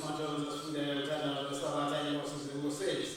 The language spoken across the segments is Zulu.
Majonzi asifundele uthanda lwesabatha iNkosi zingusisi.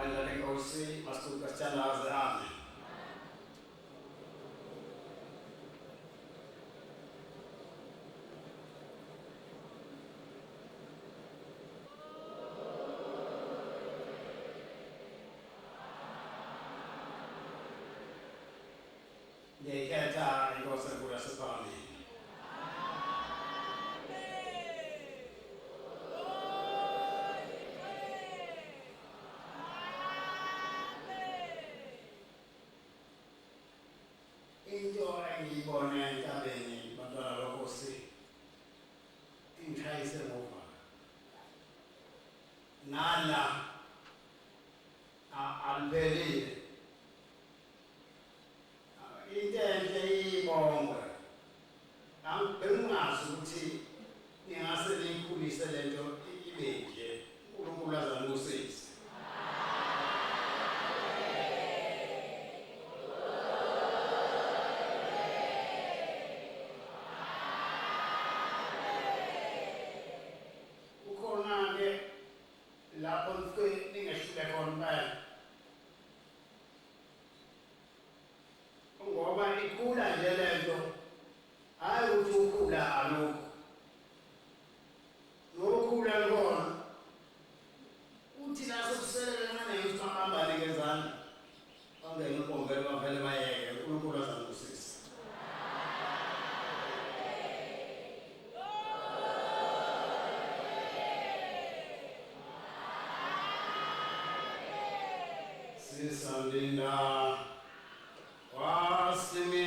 lweNkosi masuka sithandaze amen. Ngekhetha iNkosi enkulu yasePhalamende. Into engiyibone entabeni bantwana beNkosi ingishayise ngova nala aliphelile into enhle iyibongwe bengingazi ukuthi ngingase niyikhulise lento ibe nje uNkulunkulu azame usisi. Lapho ngifike ningehlule khona impela ngoba ikhula nje lento hayi ukuthi ukhula alokho nokhula lona uthi nasekuselelela neyithu amamba nikezana bangene ubombele bavele bayeke uNkulunkulu azangisisa. Sisandina wasimi